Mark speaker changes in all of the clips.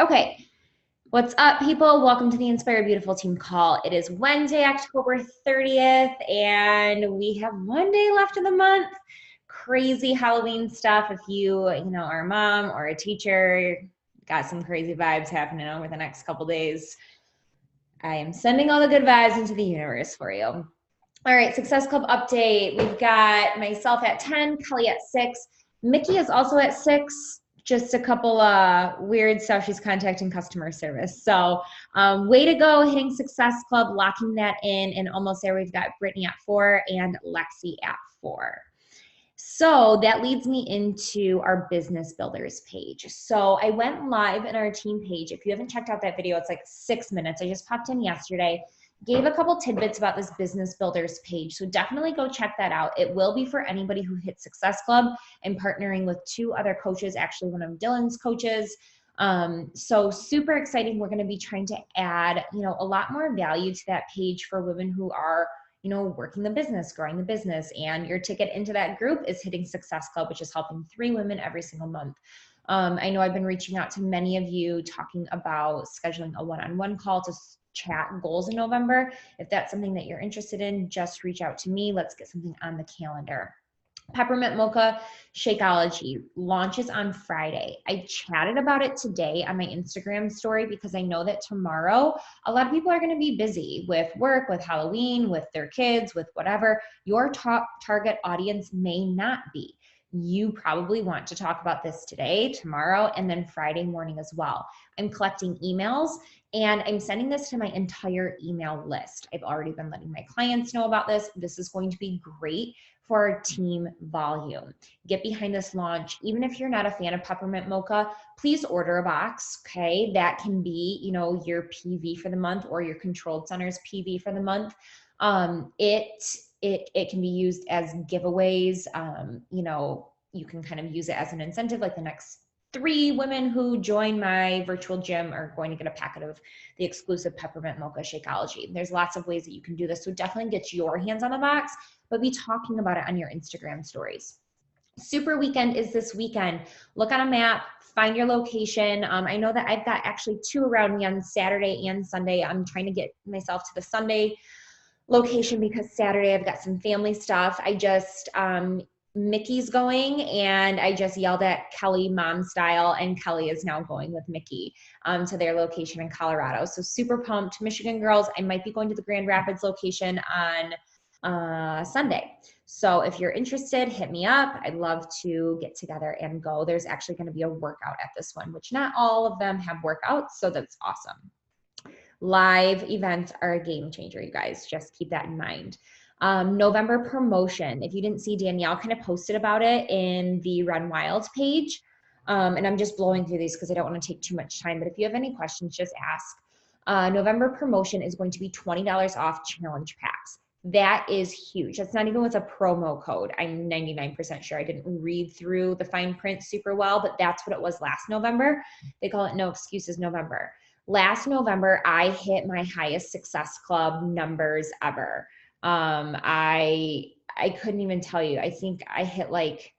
Speaker 1: Okay, what's up, people? Welcome to the Inspire Beautiful Team call. It is Wednesday, October 30th, and we have one day left of the month. Crazy Halloween stuff. If you are a mom or a teacher, got some crazy vibes happening over the next couple days. I am sending all the good vibes into the universe for you. All right, Success Club update. We've got myself at 10, Kelly at 6. Mickey is also at 6. Just a couple weird stuff. She's contacting customer service. So way to go, hitting Success Club, locking that in. And almost there, we've got Brittany at 4 and Lexi at 4. So that leads me into our business builders page. So I went live in our team page. If you haven't checked out that video, it's like 6 minutes. I just popped in yesterday, gave a couple tidbits about this business builders page. So definitely go check that out. It will be for anybody who hits Success Club. I'm partnering with 2 other coaches, actually one of Dylan's coaches. So super exciting. We're going to be trying to add, a lot more value to that page for women who are working the business, growing the business, and your ticket into that group is hitting Success Club, which is helping 3 women every single month. I know I've been reaching out to many of you talking about scheduling a one-on-one call to chat goals in November. If that's something that you're interested in, just reach out to me. Let's get something on the calendar. Peppermint Mocha Shakeology launches on Friday. I chatted about it today on my Instagram story because I know that tomorrow a lot of people are going to be busy with work, with Halloween, with their kids, with whatever. Your top target audience may not be. You probably want to talk about this today, tomorrow, and then Friday morning as well. I'm collecting emails and I'm sending this to my entire email list. I've already been letting my clients know about this. This is going to be great for our team volume. Get behind this launch. Even if you're not a fan of Peppermint Mocha, please order a box, okay? That can be, your PV for the month or your controlled center's PV for the month. It can be used as giveaways. You can kind of use it as an incentive, like the next 3 women who join my virtual gym are going to get a packet of the exclusive Peppermint Mocha Shakeology. There's lots of ways that you can do this. So definitely get your hands on the box, but be talking about it on your Instagram stories. Super Weekend is this weekend. Look on a map, find your location. I know that I've got actually 2 around me on Saturday and Sunday. I'm trying to get myself to the Sunday location because Saturday I've got some family stuff. Mickey's going, and I just yelled at Kelly mom style, and Kelly is now going with Mickey to their location in Colorado. So super pumped. Michigan girls, I might be going to the Grand Rapids location on Sunday. So if you're interested, hit me up. I'd love to get together and go. There's actually going to be a workout at this one, which not all of them have workouts, so that's awesome. Live events are a game changer, you guys. Just keep that in mind. November promotion. If you didn't see, Danielle kind of posted about it in the Run Wild page. And I'm just blowing through these because I don't want to take too much time. But if you have any questions, just ask. November promotion is going to be $20 off challenge packs. That is huge. That's not even with a promo code. I'm 99% sure. I didn't read through the fine print super well, but that's what it was last November. They call it No Excuses November. Last November, I hit my highest Success Club numbers ever. I couldn't even tell you. I think I hit like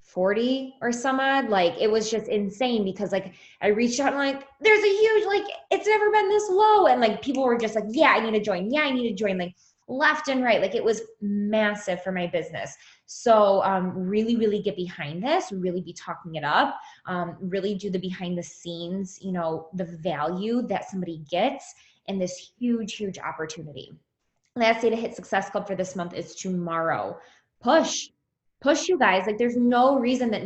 Speaker 1: 40 or some odd. Like, it was just insane because like I reached out and like, there's a huge, like, it's never been this low. And like people were just like, yeah, I need to join. Yeah, I need to join, like left and right. Like, it was massive for my business. So really, really get behind this, really be talking it up, really do the behind the scenes, the value that somebody gets in this huge, huge opportunity. Last day to hit Success Club for this month is tomorrow. Push you guys. Like, there's no reason that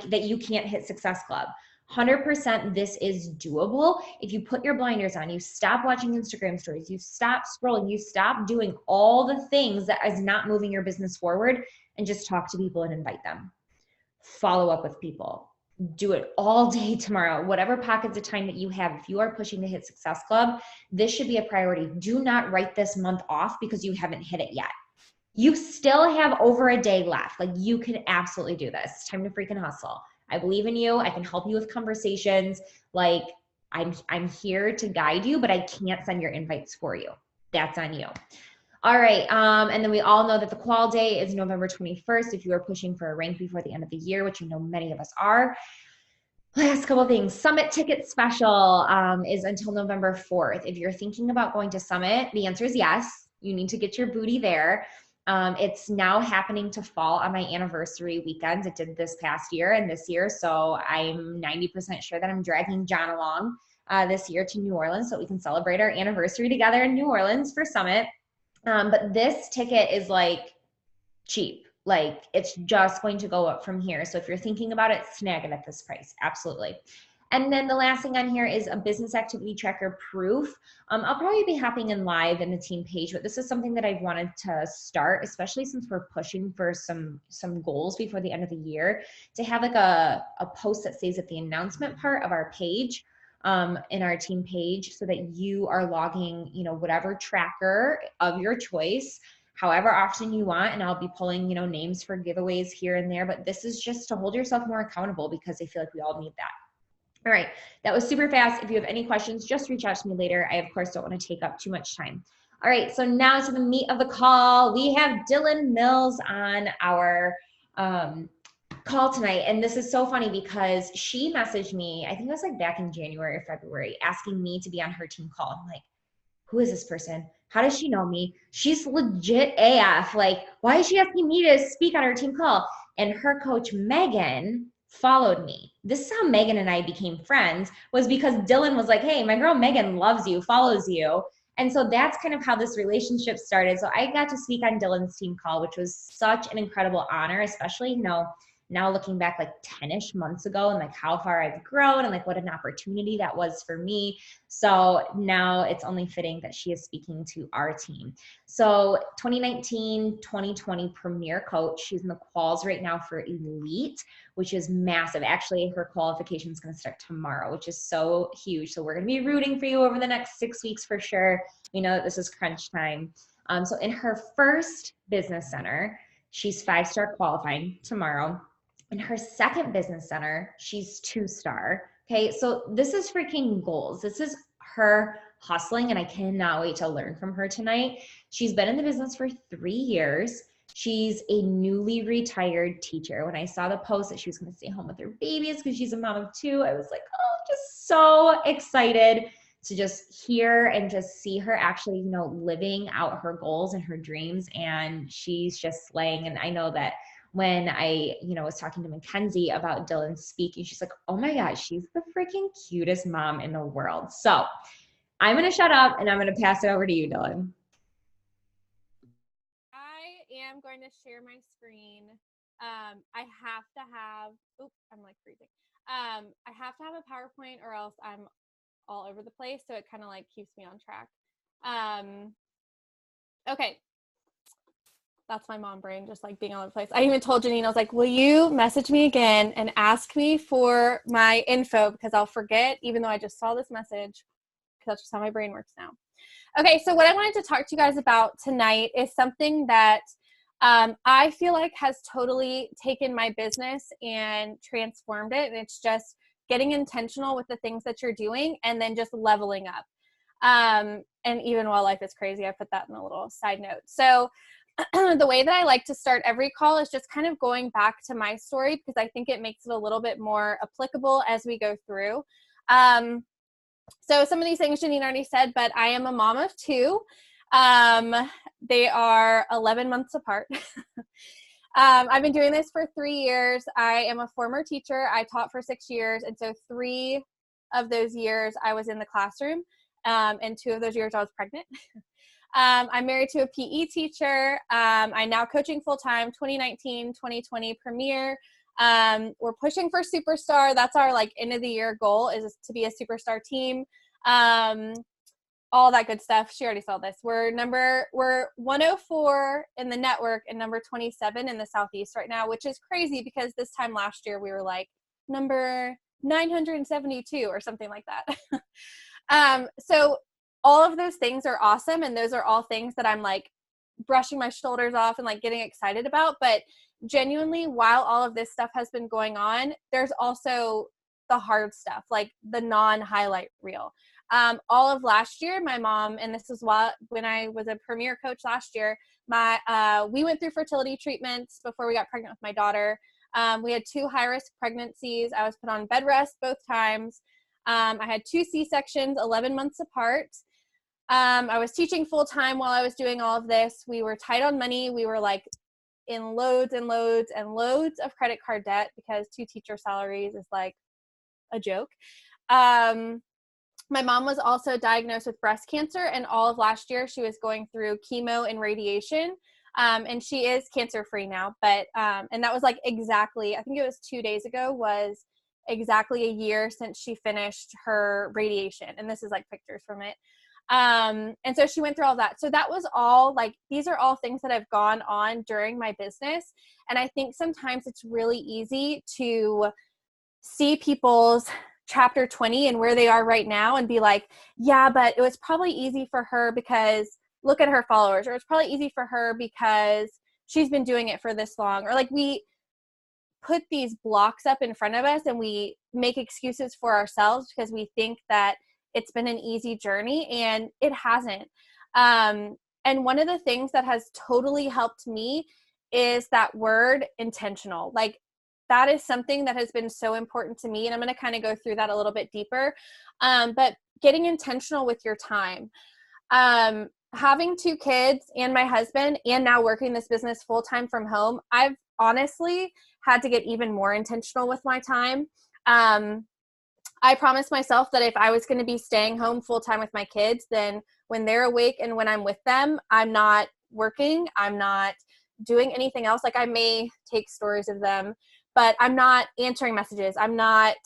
Speaker 1: that you can't hit Success Club. 100% this is doable. If you put your blinders on, you stop watching Instagram stories, you stop scrolling, you stop doing all the things that is not moving your business forward, and just talk to people and invite them. Follow up with people. Do it all day tomorrow, whatever pockets of time that you have. If you are pushing to hit Success Club, this should be a priority. Do not write this month off because you haven't hit it yet. You still have over a day left. Like, you can absolutely do this. It's time to freaking hustle. I believe in you. I can help you with conversations. Like, I'm here to guide you, but I can't send your invites for you. That's on you. All right, and then we all know that the qual day is November 21st. If you are pushing for a rank before the end of the year, which you know many of us are, Last couple of things. Summit ticket special is until November 4th. If you're thinking about going to Summit, the answer is yes. You need to get your booty there. It's now happening to fall on my anniversary weekends. It did this past year and this year. So I'm 90% sure that I'm dragging John along this year to New Orleans so we can celebrate our anniversary together in New Orleans for Summit. But this ticket is like cheap. Like it's just going to go up from here. So if you're thinking about it, snag it at this price. Absolutely. And then the last thing on here is a business activity tracker proof. I'll probably be hopping in live in the team page, but this is something that I've wanted to start, especially since we're pushing for some goals before the end of the year, to have like a post that stays at the announcement part of our page, in our team page, so that you are logging, whatever tracker of your choice, however often you want, and I'll be pulling, names for giveaways here and there, but this is just to hold yourself more accountable because I feel like we all need that. All right, that was super fast. If you have any questions, just reach out to me later. I, of course, don't want to take up too much time. All right, so now to the meat of the call. We have Dylan Mills on our call tonight, and this is so funny because she messaged me, I think it was like back in January or February, asking me to be on her team call. I'm like, who is this person? How does she know me? She's legit AF. Like, why is she asking me to speak on her team call? And her coach, Megan, followed me. This is how Megan and I became friends, was because Dylan was like, hey, my girl Megan loves you, follows you. And so that's kind of how this relationship started. So I got to speak on Dylan's team call, which was such an incredible honor, especially, now looking back like 10-ish months ago and like how far I've grown and like what an opportunity that was for me. So now it's only fitting that she is speaking to our team. So 2019, 2020 Premier Coach. She's in the quals right now for Elite, which is massive. Actually, her qualification is going to start tomorrow, which is so huge. So we're going to be rooting for you over the next 6 weeks for sure. We know that this is crunch time. So in her first business center, she's 5-star qualifying tomorrow. In her second business center, she's 2-star. Okay, so this is freaking goals. This is her hustling, and I cannot wait to learn from her tonight. She's been in the business for 3 years. She's a newly retired teacher. When I saw the post that she was going to stay home with her babies because she's a mom of 2, I was like, oh, just so excited to just hear and just see her actually, living out her goals and her dreams. And she's just slaying. And I know that when I, was talking to Mackenzie about Dylan speaking, she's like, oh my gosh, she's the freaking cutest mom in the world. So I'm going to shut up and I'm going to pass it over to you, Dylan.
Speaker 2: I am going to share my screen. I have to have, I'm like freezing. I have to have a PowerPoint or else I'm all over the place. So it kind of like keeps me on track. Okay. That's my mom brain, just like being all over the place. I even told Janine, I was like, will you message me again and ask me for my info because I'll forget, even though I just saw this message, because that's just how my brain works now. Okay, so what I wanted to talk to you guys about tonight is something that I feel like has totally taken my business and transformed it. And it's just getting intentional with the things that you're doing and then just leveling up. And even while life is crazy, I put that in a little side note. So the way that I like to start every call is just kind of going back to my story because I think it makes it a little bit more applicable as we go through. So some of these things Janine already said, but I am a mom of 2. They are 11 months apart. I've been doing this for 3 years. I am a former teacher. I taught for 6 years. And so 3 of those years I was in the classroom. And 2 of those years I was pregnant. I'm married to a PE teacher. I'm now coaching full-time, 2019, 2020 Premier. We're pushing for Superstar. That's our like end of the year goal, is to be a Superstar team. All that good stuff. She already saw this. We're 104 in the network and number 27 in the Southeast right now, which is crazy because this time last year we were like number 972 or something like that. So all of those things are awesome. And those are all things that I'm like brushing my shoulders off and like getting excited about. But genuinely, while all of this stuff has been going on, there's also the hard stuff, like the non-highlight reel. All of last year, my mom, and this is when I was a Premier coach last year, we went through fertility treatments before we got pregnant with my daughter. We had 2 high-risk pregnancies. I was put on bed rest both times. I had 2 C-sections, 11 months apart. I was teaching full-time while I was doing all of this. We were tight on money. We were like in loads and loads and loads of credit card debt because 2 teacher salaries is like a joke. My mom was also diagnosed with breast cancer, and all of last year she was going through chemo and radiation. And she is cancer-free now, but, and that was like exactly, I think it was 2 days ago, was exactly a year since she finished her radiation. And this is like pictures from it. And so she went through all that. So that was all like, these are all things that have gone on during my business. And I think sometimes it's really easy to see people's chapter 20 and where they are right now and be like, yeah, but it was probably easy for her because look at her followers, or it's probably easy for her because she's been doing it for this long. Or like we put these blocks up in front of us and we make excuses for ourselves because we think that it's been an easy journey, and it hasn't. And one of the things that has totally helped me is that word intentional. Like that is something that has been so important to me. And I'm going to kind of go through that a little bit deeper. But getting intentional with your time. Having 2 kids and my husband, and now working this business full-time from home, I've honestly had to get even more intentional with my time. I promised myself that if I was going to be staying home full-time with my kids, then when they're awake and when I'm with them, I'm not working. I'm not doing anything else. Like I may take stories of them, but I'm not answering messages. I'm not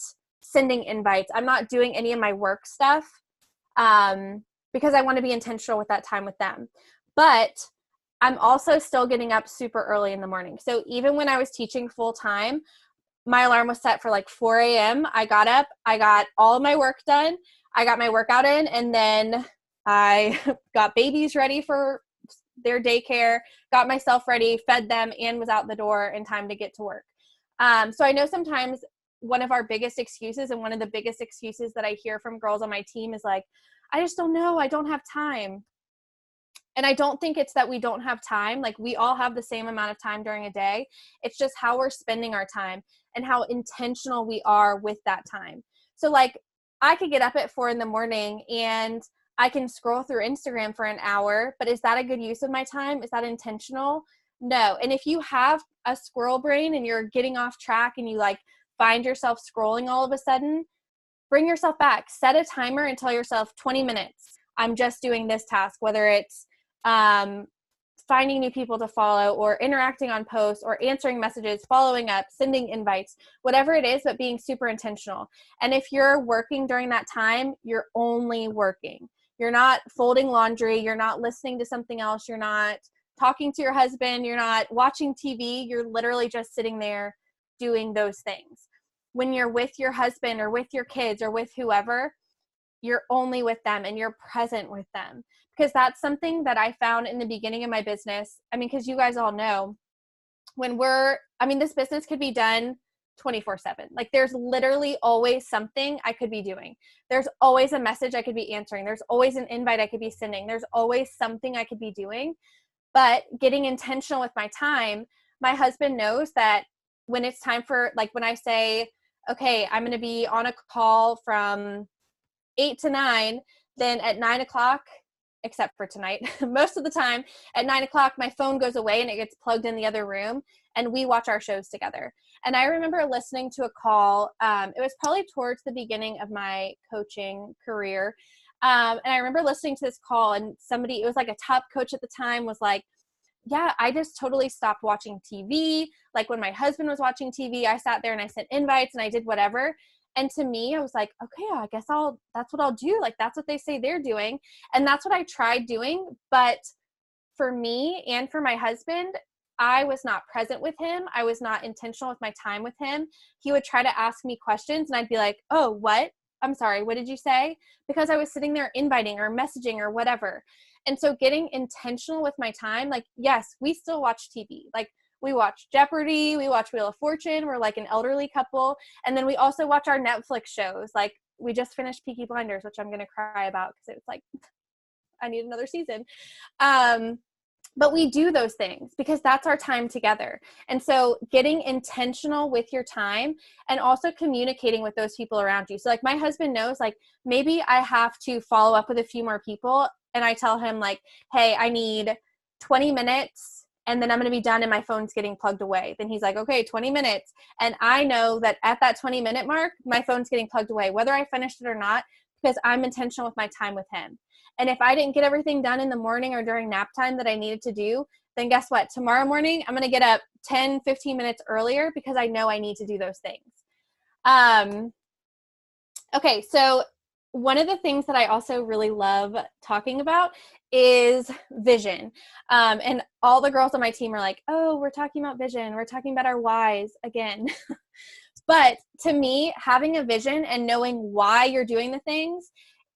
Speaker 2: sending invites. I'm not doing any of my work stuff because I want to be intentional with that time with them. But I'm also still getting up super early in the morning. So even when I was teaching full-time, my alarm was set for like 4 a.m. I got up, I got all of my work done, I got my workout in, and then I got babies ready for their daycare, got myself ready, fed them, and was out the door in time to get to work. So I know sometimes one of our biggest excuses, and one of the biggest excuses that I hear from girls on my team is like, I just don't know, I don't have time. And I don't think it's that we don't have time. Like we all have the same amount of time during a day. It's just how we're spending our time and how intentional we are with that time. So like I could get up at 4 a.m. and I can scroll through Instagram for an hour, but is that a good use of my time? Is that intentional? No. And if you have a squirrel brain and you're getting off track and you like find yourself scrolling all of a sudden, bring yourself back. Set a timer and tell yourself 20 minutes. I'm just doing this task, whether it's finding new people to follow or interacting on posts or answering messages, following up, sending invites, whatever it is, but being super intentional. And if you're working during that time, you're only working. You're not folding laundry. You're not listening to something else. You're not talking to your husband. You're not watching TV. You're literally just sitting there doing those things. When you're with your husband or with your kids or with whoever, you're only with them and you're present with them. Because that's something that I found in the beginning of my business. I mean, because you guys all know this business could be done 24/7. Like there's literally always something I could be doing. There's always a message I could be answering. There's always an invite I could be sending. There's always something I could be doing. But getting intentional with my time, my husband knows that when it's time for, like when I say, okay, I'm going to be on a call from 8 to 9, then at 9 o'clock, except for tonight, most of the time at 9 o'clock, my phone goes away and it gets plugged in the other room and we watch our shows together. And I remember listening to a call. It was probably towards the beginning of my coaching career. And I remember listening to this call and somebody, it was like a top coach at the time, was like, yeah, I just totally stopped watching TV. Like when my husband was watching TV, I sat there and I sent invites and I did whatever. And to me, I was like, okay, I guess that's what I'll do. Like, that's what they say they're doing. And that's what I tried doing. But for me and for my husband, I was not present with him. I was not intentional with my time with him. He would try to ask me questions and I'd be like, oh, what? I'm sorry, what did you say? Because I was sitting there inviting or messaging or whatever. And so getting intentional with my time, like, yes, we still watch TV. Like, we watch Jeopardy, we watch Wheel of Fortune, we're like an elderly couple. And then we also watch our Netflix shows. Like, we just finished Peaky Blinders, which I'm going to cry about because it was like, I need another season. But we do those things because that's our time together. And so getting intentional with your time and also communicating with those people around you. So like my husband knows, like maybe I have to follow up with a few more people, and I tell him like, hey, I need 20 minutes and then I'm going to be done and my phone's getting plugged away. Then he's like, okay, 20 minutes. And I know that at that 20-minute mark, my phone's getting plugged away, whether I finished it or not, because I'm intentional with my time with him. And if I didn't get everything done in the morning or during nap time that I needed to do, then guess what? Tomorrow morning, I'm going to get up 10, 15 minutes earlier because I know I need to do those things. Okay, so one of the things that I also really love talking about is vision. And all the girls on my team are like, oh, we're talking about vision. We're talking about our whys again. But to me, having a vision and knowing why you're doing the things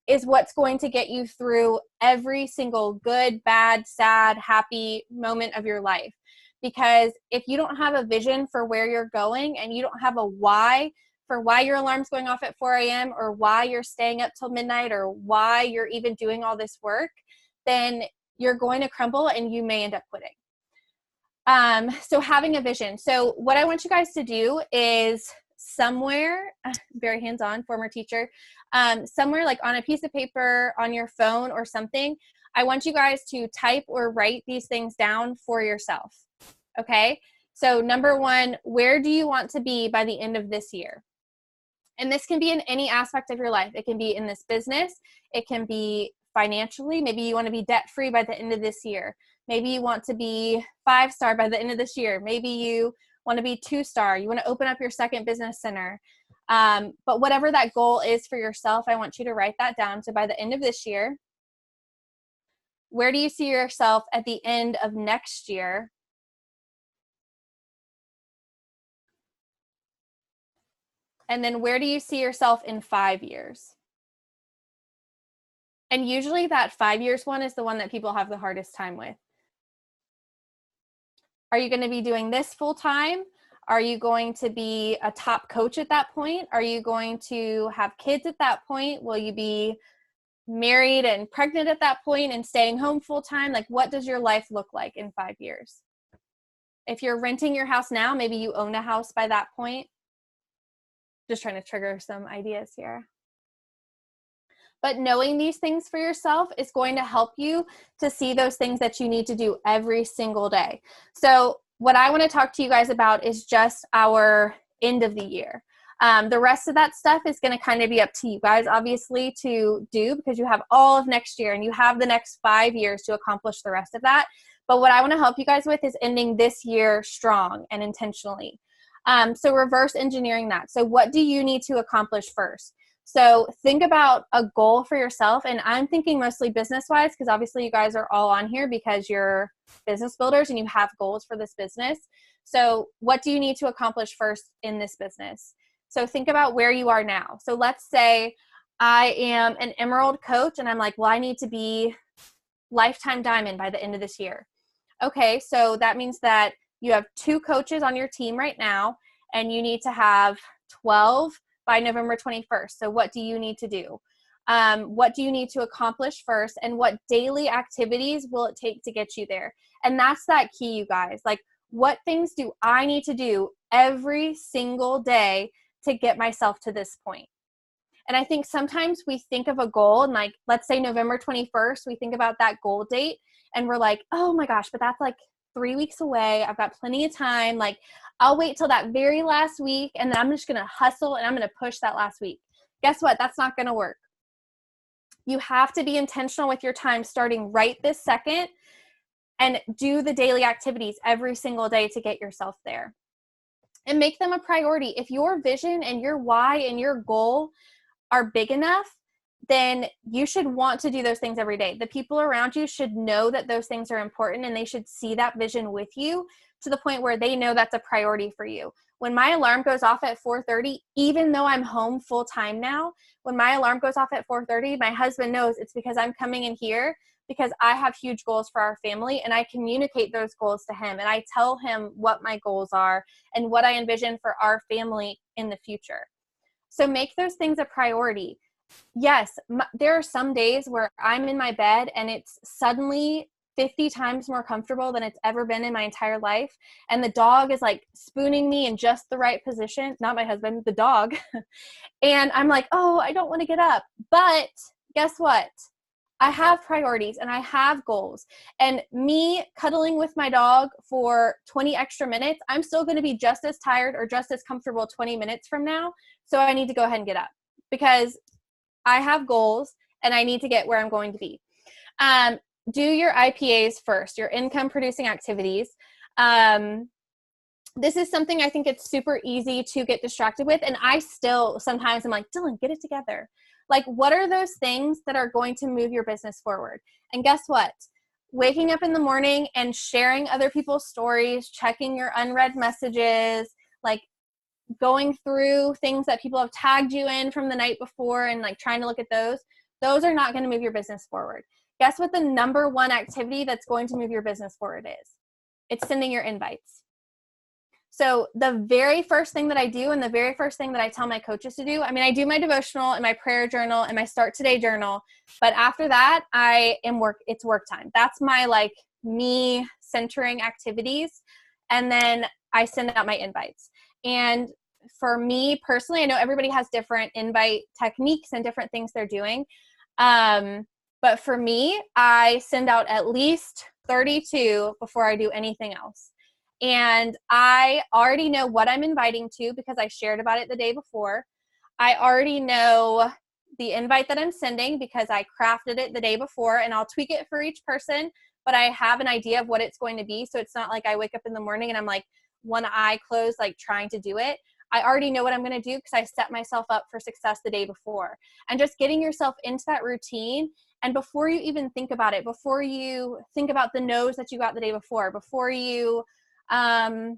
Speaker 2: is what's going to get you through every single good, bad, sad, happy moment of your life. Because if you don't have a vision for where you're going and you don't have a why for why your alarm's going off at 4 a.m. or why you're staying up till midnight or why you're even doing all this work, then you're going to crumble and you may end up quitting. So having a vision. So what I want you guys to do is somewhere, very hands-on, former teacher, somewhere like on a piece of paper, on your phone or something, I want you guys to type or write these things down for yourself. Okay. So number one, where do you want to be by the end of this year? And this can be in any aspect of your life. It can be in this business. It can be financially. Maybe you want to be debt-free by the end of this year. Maybe you want to be 5-star by the end of this year. Maybe you want to be 2-star. You want to open up your second business center. But whatever that goal is for yourself, I want you to write that down. So by the end of this year, where do you see yourself at the end of next year? And then where do you see yourself in 5 years? And usually that 5 years one is the one that people have the hardest time with. Are you going to be doing this full time? Are you going to be a top coach at that point? Are you going to have kids at that point? Will you be married and pregnant at that point and staying home full time? Like, what does your life look like in 5 years? If you're renting your house now, maybe you own a house by that point. Just trying to trigger some ideas here. But knowing these things for yourself is going to help you to see those things that you need to do every single day. So what I want to talk to you guys about is just our end of the year. The rest of that stuff is going to kind of be up to you guys, obviously, to do because you have all of next year and you have the next 5 years to accomplish the rest of that. But what I want to help you guys with is ending this year strong and intentionally. So reverse engineering that. So what do you need to accomplish first? So think about a goal for yourself. And I'm thinking mostly business-wise because obviously you guys are all on here because you're business builders and you have goals for this business. So what do you need to accomplish first in this business? So think about where you are now. So let's say I am an Emerald coach and I'm like, well, I need to be lifetime diamond by the end of this year. Okay, so that means that you have 2 coaches on your team right now and you need to have 12 by November 21st. So what do you need to do? What do you need to accomplish first? And what daily activities will it take to get you there? And that's that key, you guys. Like, what things do I need to do every single day to get myself to this point? And I think sometimes we think of a goal and like, let's say November 21st, we think about that goal date and we're like, oh my gosh, but that's like 3 weeks away. I've got plenty of time. Like, I'll wait till that very last week and then I'm just going to hustle and I'm going to push that last week. Guess what? That's not going to work. You have to be intentional with your time starting right this second and do the daily activities every single day to get yourself there and make them a priority. If your vision and your why and your goal are big enough, then you should want to do those things every day. The people around you should know that those things are important and they should see that vision with you to the point where they know that's a priority for you. When my alarm goes off at 4:30, even though I'm home full time now, when my alarm goes off at 4:30, my husband knows it's because I'm coming in here because I have huge goals for our family and I communicate those goals to him and I tell him what my goals are and what I envision for our family in the future. So make those things a priority. Yes, there are some days where I'm in my bed and it's suddenly 50 times more comfortable than it's ever been in my entire life. And the dog is like spooning me in just the right position. Not my husband, the dog. And I'm like, oh, I don't want to get up. But guess what? I have priorities and I have goals. And me cuddling with my dog for 20 extra minutes, I'm still going to be just as tired or just as comfortable 20 minutes from now. So I need to go ahead and get up because I have goals and I need to get where I'm going to be. Do your IPAs first, your income producing activities. This is something I think it's super easy to get distracted with. And I still sometimes I'm like, Dylan, get it together. Like, what are those things that are going to move your business forward? And guess what? Waking up in the morning and sharing other people's stories, checking your unread messages, like going through things that people have tagged you in from the night before and like trying to look at those are not going to move your business forward. Guess what the number one activity that's going to move your business forward is? It's sending your invites. So the very first thing that I do and the very first thing that I tell my coaches to do, I mean, I do my devotional and my prayer journal and my start today journal, but after that it's work time. That's my like me centering activities. And then I send out my invites. And for me personally, I know everybody has different invite techniques and different things they're doing. But for me, I send out at least 32 before I do anything else. And I already know what I'm inviting to because I shared about it the day before. I already know the invite that I'm sending because I crafted it the day before, and I'll tweak it for each person, but I have an idea of what it's going to be. So it's not like I wake up in the morning and I'm like one eye closed, like trying to do it. I already know what I'm going to do because I set myself up for success the day before. And just getting yourself into that routine. And before you even think about it, before you think about the no's that you got the day before, before you some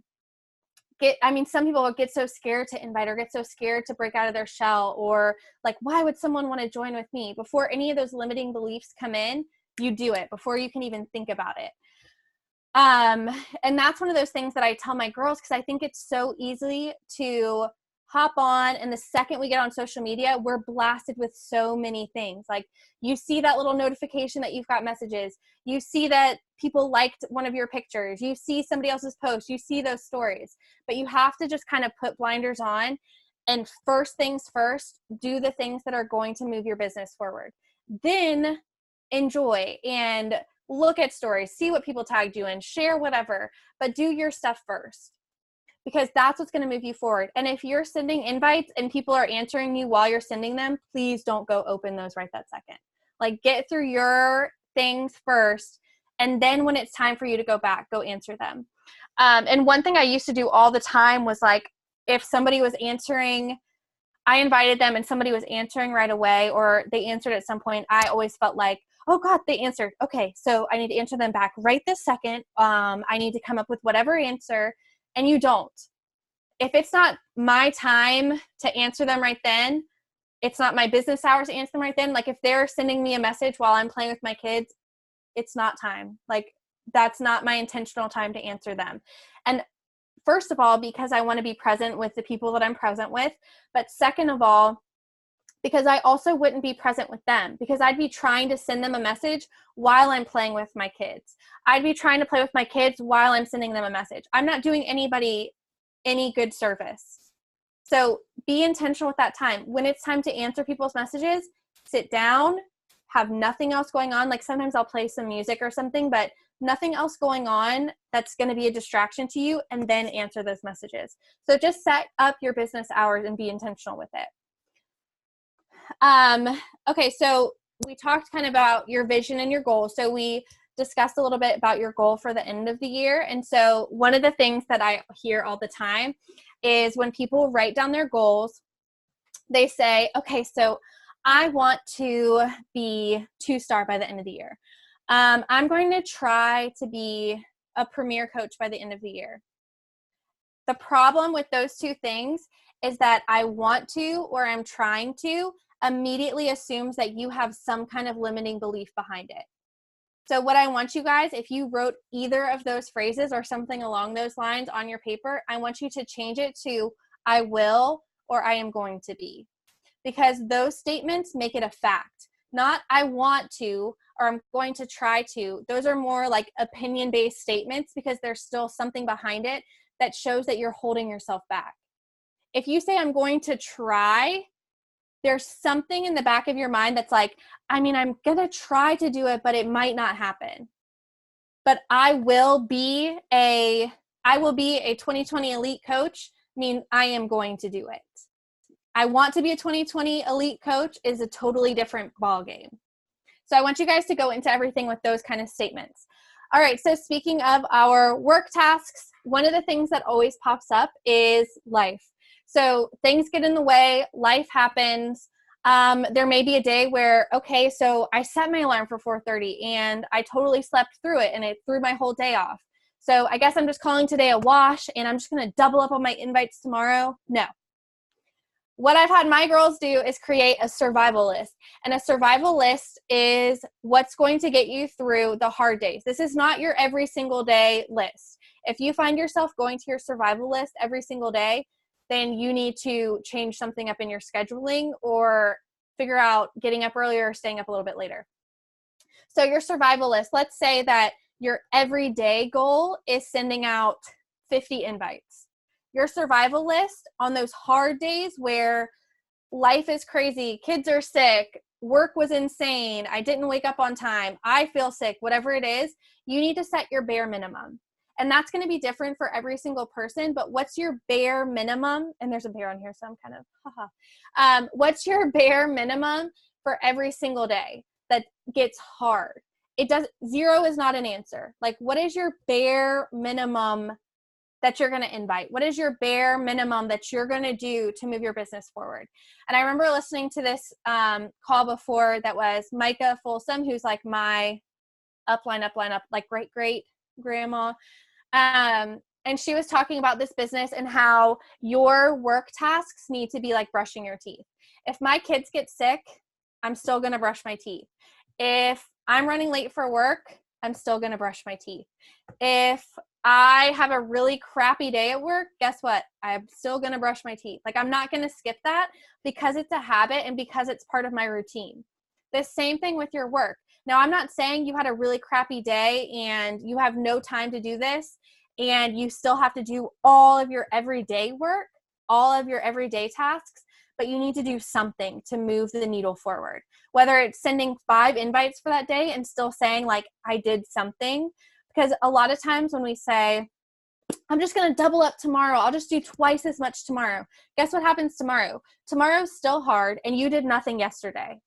Speaker 2: people get so scared to invite or get so scared to break out of their shell, or like, why would someone want to join with me? Before any of those limiting beliefs come in, you do it before you can even think about it. And that's one of those things that I tell my girls, because I think it's so easy to hop on, and the second we get on social media, we're blasted with so many things. Like, you see that little notification that you've got messages, you see that people liked one of your pictures, you see somebody else's post, you see those stories, but you have to just kind of put blinders on, and first things first, do the things that are going to move your business forward. Then enjoy and look at stories, see what people tagged you in, share whatever, but do your stuff first, because that's what's going to move you forward. And if you're sending invites and people are answering you while you're sending them, please don't go open those right that second. Like, get through your things first, and then when it's time for you to go back, go answer them. And one thing I used to do all the time was, like, if somebody was answering, I invited them and somebody was answering right away, or they answered at some point, I always felt like, oh God, they answered. Okay, so I need to answer them back right this second. I need to come up with whatever answer. And you don't. If it's not my time to answer them right then, it's not my business hours to answer them right then. Like, if they're sending me a message while I'm playing with my kids, it's not time. Like, that's not my intentional time to answer them. And first of all, because I want to be present with the people that I'm present with. But second of all, because I also wouldn't be present with them, because I'd be trying to send them a message while I'm playing with my kids. I'd be trying to play with my kids while I'm sending them a message. I'm not doing anybody any good service. So be intentional with that time. When it's time to answer people's messages, sit down, have nothing else going on. Like, sometimes I'll play some music or something, but nothing else going on that's going to be a distraction to you, and then answer those messages. So just set up your business hours and be intentional with it. Okay, so we talked kind of about your vision and your goals. So we discussed a little bit about your goal for the end of the year. And so one of the things that I hear all the time is when people write down their goals, they say, okay, so I want to be 2-star by the end of the year. I'm going to try to be a premier coach by the end of the year. The problem with those two things is that I want to, or I'm trying to, immediately assumes that you have some kind of limiting belief behind it. So what I want you guys, if you wrote either of those phrases or something along those lines on your paper, I want you to change it to I will or I am going to be. Because those statements make it a fact. Not I want to, or I'm going to try to. Those are more like opinion-based statements because there's still something behind it that shows that you're holding yourself back. If you say I'm going to try, there's something in the back of your mind that's like, I mean, I'm going to try to do it, but it might not happen. But I will be a 2020 elite coach. I mean, I am going to do it. I want to be a 2020 elite coach is a totally different ballgame. So I want you guys to go into everything with those kind of statements. All right, so speaking of our work tasks, one of the things that always pops up is life. So things get in the way, life happens. There may be a day where, okay, so I set my alarm for 4:30 and I totally slept through it and it threw my whole day off. So I guess I'm just calling today a wash and I'm just going to double up on my invites tomorrow. No. What I've had my girls do is create a survival list. And a survival list is what's going to get you through the hard days. This is not your every single day list. If you find yourself going to your survival list every single day, then you need to change something up in your scheduling or figure out getting up earlier or staying up a little bit later. So your survival list, let's say that your everyday goal is sending out 50 invites. Your survival list on those hard days where life is crazy, kids are sick, work was insane, I didn't wake up on time, I feel sick, whatever it is, you need to set your bare minimum. And that's going to be different for every single person, but what's your bare minimum? And there's a bear on here, so I'm kind of, haha. What's your bare minimum for every single day that gets hard? Zero is not an answer. Like, what is your bare minimum that you're going to invite? What is your bare minimum that you're going to do to move your business forward? And I remember listening to this call before that was Micah Folsom, who's like my upline, like great grandma. And she was talking about this business and how your work tasks need to be like brushing your teeth. If my kids get sick, I'm still going to brush my teeth. If I'm running late for work, I'm still going to brush my teeth. If I have a really crappy day at work, guess what? I'm still going to brush my teeth. Like, I'm not going to skip that because it's a habit and because it's part of my routine. The same thing with your work. Now, I'm not saying you had a really crappy day and you have no time to do this and you still have to do all of your everyday work, all of your everyday tasks, but you need to do something to move the needle forward. Whether it's sending 5 invites for that day and still saying like, I did something. Because a lot of times when we say, I'm just going to double up tomorrow, I'll just do twice as much tomorrow. Guess what happens tomorrow? Tomorrow's still hard and you did nothing yesterday.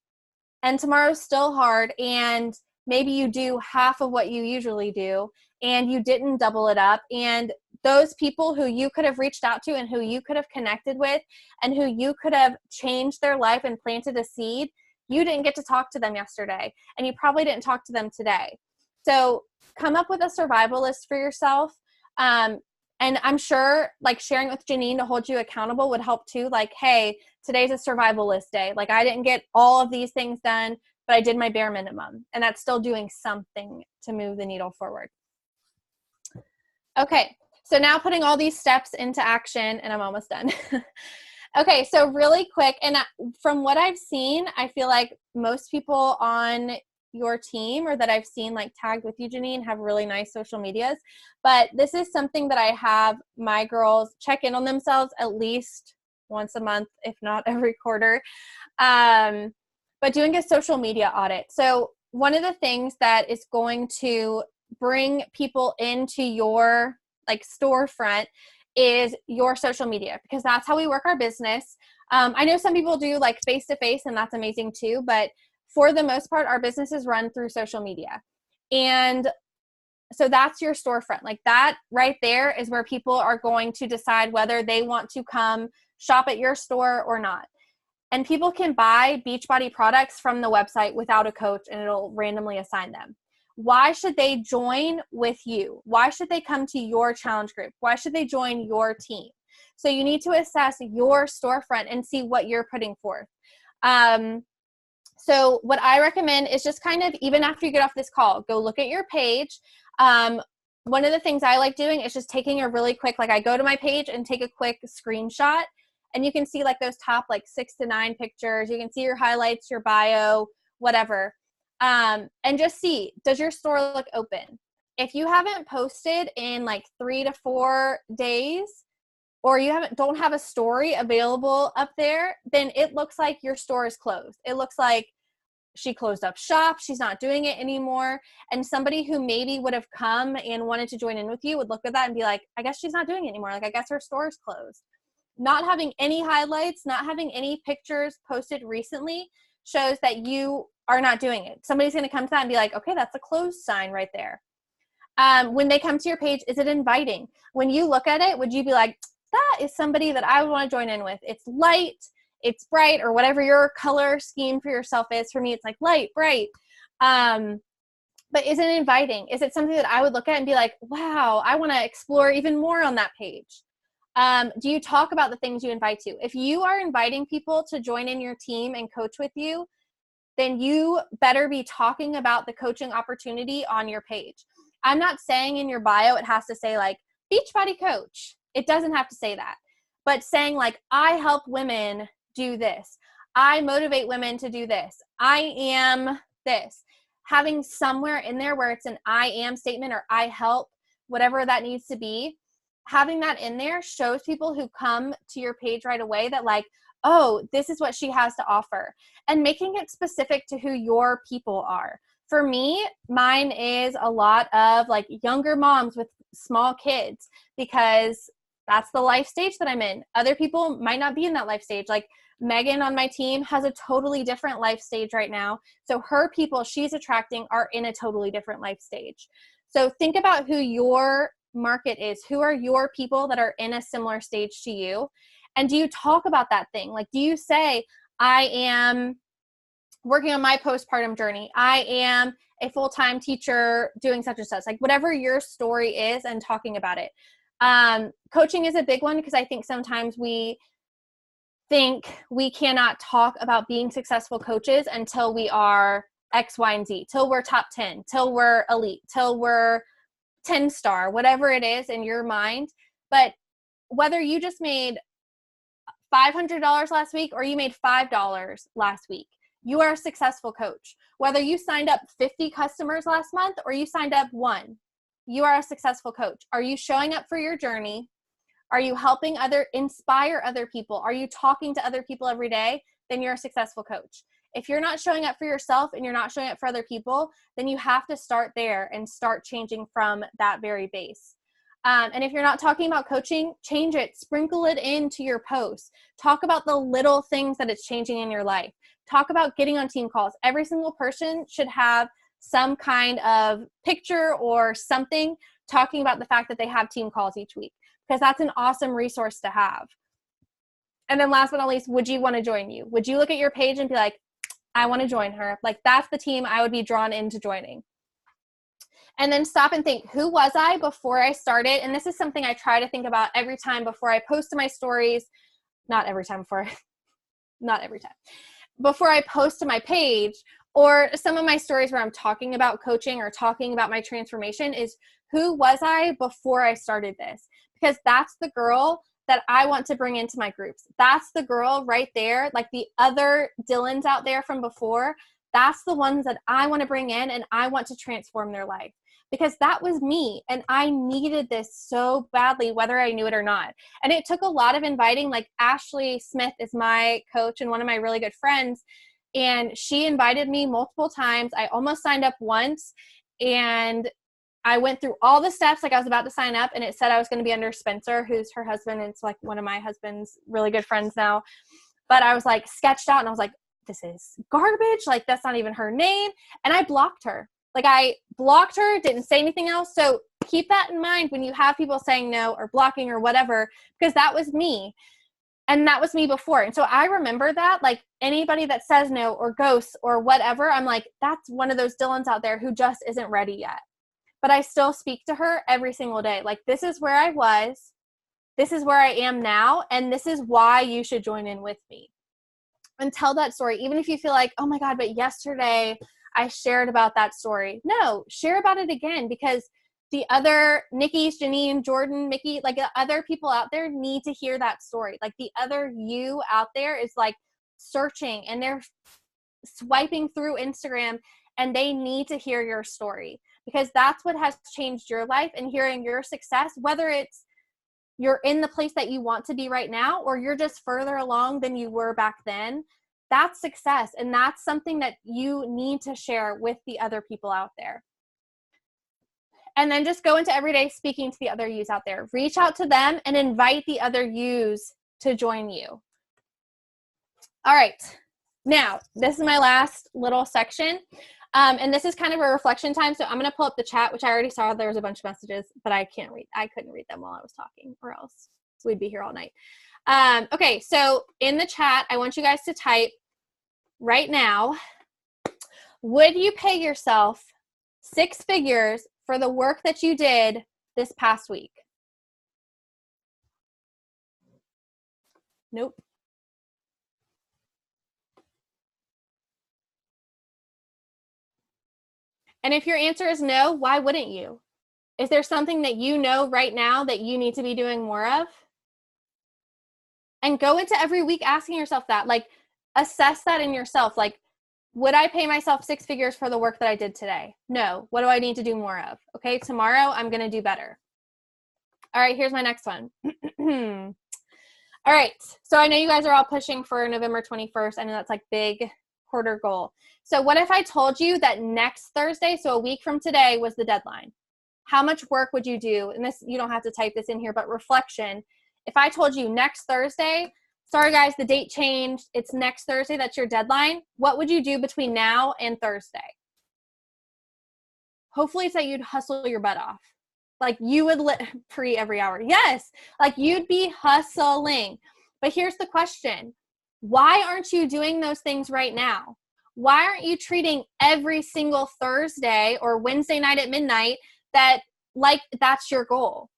Speaker 2: And tomorrow's still hard and maybe you do half of what you usually do and you didn't double it up. And those people who you could have reached out to and who you could have connected with and who you could have changed their life and planted a seed, you didn't get to talk to them yesterday. And you probably didn't talk to them today. So come up with a survival list for yourself. And I'm sure like sharing with Janine to hold you accountable would help too. Like, hey, today's a survival list day. Like, I didn't get all of these things done, but I did my bare minimum. And that's still doing something to move the needle forward. Okay, so now putting all these steps into action, and I'm almost done. Okay, so really quick, and from what I've seen, I feel like most people on your team or that I've seen like tagged with you, Janine, have really nice social medias. But this is something that I have my girls check in on themselves at least once a month, if not every quarter. But doing a social media audit. So one of the things that is going to bring people into your like storefront is your social media, because that's how we work our business. I know some people do like face-to-face and that's amazing too, but for the most part, our business is run through social media. And so that's your storefront. Like that right there is where people are going to decide whether they want to come shop at your store or not. And people can buy Beachbody products from the website without a coach and it'll randomly assign them. Why should they join with you? Why should they come to your challenge group? Why should they join your team? So you need to assess your storefront and see what you're putting forth. So what I recommend is just kind of, even after you get off this call, go look at your page. One of the things I like doing is just taking a really quick, like I go to my page and take a quick screenshot, and you can see like those top like 6 to 9 pictures. You can see your highlights, your bio, whatever. And just see, does your store look open? If you haven't posted in like 3 to 4 days, or you don't have a story available up there, then it looks like your store is closed. It looks like she closed up shop. She's not doing it anymore. And somebody who maybe would have come and wanted to join in with you would look at that and be like, I guess she's not doing it anymore. Like, I guess her store is closed. Not having any highlights, not having any pictures posted recently shows that you are not doing it. Somebody's going to come to that and be like, okay, that's a closed sign right there. When they come to your page, is it inviting? When you look at it, would you be like, that is somebody that I would want to join in with? It's light, it's bright, or whatever your color scheme for yourself is. For me, it's like light, bright. But is it inviting? Is it something that I would look at and be like, wow, I want to explore even more on that page? Do you talk about the things you invite to? If you are inviting people to join in your team and coach with you, then you better be talking about the coaching opportunity on your page. I'm not saying in your bio it has to say like Beachbody coach. It doesn't have to say that. But saying like, I help women do this. I motivate women to do this. I am this. Having somewhere in there where it's an I am statement or I help, whatever that needs to be, having that in there shows people who come to your page right away that like, oh, this is what she has to offer. And making it specific to who your people are. For me, mine is a lot of like younger moms with small kids because that's the life stage that I'm in. Other people might not be in that life stage. Like Megan on my team has a totally different life stage right now. So her people she's attracting are in a totally different life stage. So think about who your market is. Who are your people that are in a similar stage to you? And do you talk about that thing? Like, do you say, I am working on my postpartum journey. I am a full-time teacher doing such and such. Like whatever your story is and talking about it. Coaching is a big one because I think sometimes we think we cannot talk about being successful coaches until we are X, Y, and Z, till we're top 10, till we're elite, till we're 10 star, whatever it is in your mind. But whether you just made $500 last week or you made $5 last week, you are a successful coach. Whether you signed up 50 customers last month or you signed up 1, you are a successful coach. Are you showing up for your journey? Are you helping inspire other people? Are you talking to other people every day? Then you're a successful coach. If you're not showing up for yourself and you're not showing up for other people, then you have to start there and start changing from that very base. And if you're not talking about coaching, change it, sprinkle it into your posts. Talk about the little things that it's changing in your life. Talk about getting on team calls. Every single person should have some kind of picture or something talking about the fact that they have team calls each week, because that's an awesome resource to have. And then last but not least, would you want to join you? Would you look at your page and be like, I want to join her? Like that's the team I would be drawn into joining. And then stop and think, who was I before I started? And this is something I try to think about every time before I post to my stories. Not every time. Before I post to my page, or some of my stories where I'm talking about coaching or talking about my transformation is, who was I before I started this? Because that's the girl that I want to bring into my groups. That's the girl right there, like the other Dylans out there from before. That's the ones that I want to bring in and I want to transform their life. Because that was me and I needed this so badly, whether I knew it or not. And it took a lot of inviting. Like Ashley Smith is my coach and one of my really good friends. And she invited me multiple times. I almost signed up once and I went through all the steps. Like I was about to sign up and it said I was going to be under Spencer, who's her husband. And it's like one of my husband's really good friends now. But I was like sketched out and I was like, this is garbage. Like that's not even her name. And I blocked her. Like I blocked her, didn't say anything else. So keep that in mind when you have people saying no or blocking or whatever, because that was me. And that was me before. And so I remember that, like anybody that says no or ghosts or whatever, I'm like, that's one of those Dylans out there who just isn't ready yet. But I still speak to her every single day. Like, this is where I was. This is where I am now. And this is why you should join in with me. And tell that story. Even if you feel like, oh my God, but yesterday I shared about that story. No, share about it again, because the other Nikki's, Janine, Jordan, Mickey, like the other people out there need to hear that story. Like the other you out there is like searching and they're swiping through Instagram and they need to hear your story, because that's what has changed your life. And hearing your success, whether it's you're in the place that you want to be right now, or you're just further along than you were back then, that's success. And that's something that you need to share with the other people out there. And then just go into everyday speaking to the other yous out there. Reach out to them and invite the other yous to join you. All right. Now, this is my last little section. And this is kind of a reflection time. So I'm going to pull up the chat, which I already saw. There was a bunch of messages, but I couldn't read them while I was talking, or else we'd be here all night. Okay. So in the chat, I want you guys to type right now, would you pay yourself 6 figures for the work that you did this past week? Nope. And if your answer is no, why wouldn't you? Is there something that you know right now that you need to be doing more of? And go into every week asking yourself that, like, assess that in yourself. Like, would I pay myself 6 figures for the work that I did today? No. What do I need to do more of? Okay, tomorrow I'm going to do better. All right, here's my next one. All right, so I know you guys are all pushing for November 21st. I know that's like big quarter goal. So what if I told you that next Thursday, so a week from today, was the deadline? How much work would you do? And this, you don't have to type this in here, but reflection. If I told you next Thursday, sorry guys, the date changed, it's next Thursday, that's your deadline, what would you do between now and Thursday? Hopefully it's that you'd hustle your butt off. Like you would pre every hour. Yes, like you'd be hustling. But here's the question. Why aren't you doing those things right now? Why aren't you treating every single Thursday or Wednesday night at midnight like that's your goal?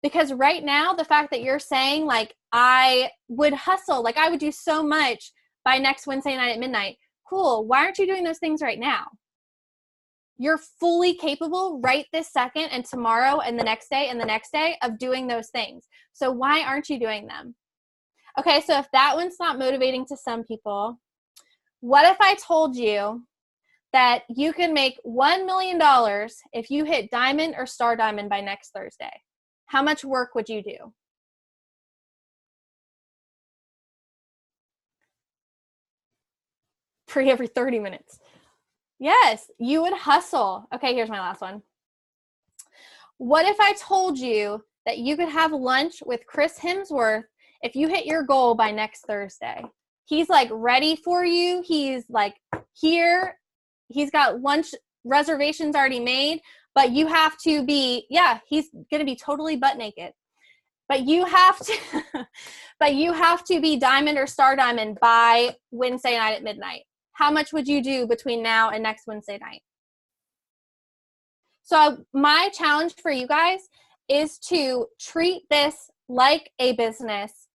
Speaker 2: Because right now, the fact that you're saying like, I would hustle, like I would do so much by next Wednesday night at midnight. Cool. Why aren't you doing those things right now? You're fully capable right this second and tomorrow and the next day and the next day of doing those things. So why aren't you doing them? Okay, so if that one's not motivating to some people, what if I told you that you can make $1 million if you hit diamond or star diamond by next Thursday? How much work would you do? Pre every 30 minutes. Yes, you would hustle. Okay, here's my last one. What if I told you that you could have lunch with Chris Hemsworth if you hit your goal by next Thursday? He's like ready for you. He's like here. He's got lunch reservations already made, but you have to be, he's going to be totally butt naked. But you have to be diamond or star diamond by Wednesday night at midnight. How much would you do between now and next Wednesday night? So my challenge for you guys is to treat this like a business,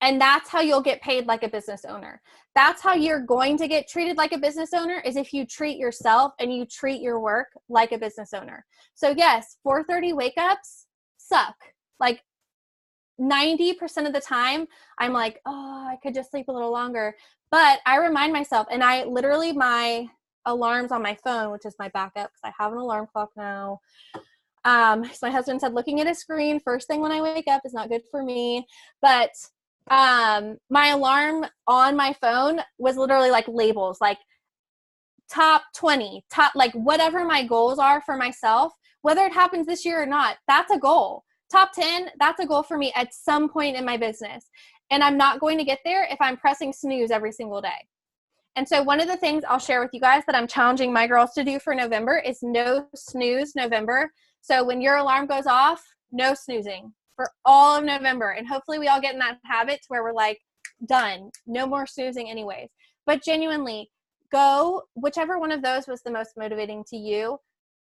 Speaker 2: and that's how you'll get paid like a business owner. That's how you're going to get treated like a business owner, is if you treat yourself and you treat your work like a business owner. So yes, 4:30 wake ups suck. Like 90% of the time, I'm like, oh, I could just sleep a little longer. But I remind myself, and I literally, my alarms on my phone, which is my backup, because I have an alarm clock now. So my husband said, looking at a screen first thing when I wake up is not good for me. But my alarm on my phone was literally like labels, like top 20, top, like whatever my goals are for myself, whether it happens this year or not, that's a goal. Top 10, that's a goal for me at some point in my business. And I'm not going to get there if I'm pressing snooze every single day. And so one of the things I'll share with you guys that I'm challenging my girls to do for November is no snooze November. So when your alarm goes off, no snoozing for all of November. And hopefully we all get in that habit to where we're like, done, no more snoozing anyways. But genuinely, go, whichever one of those was the most motivating to you,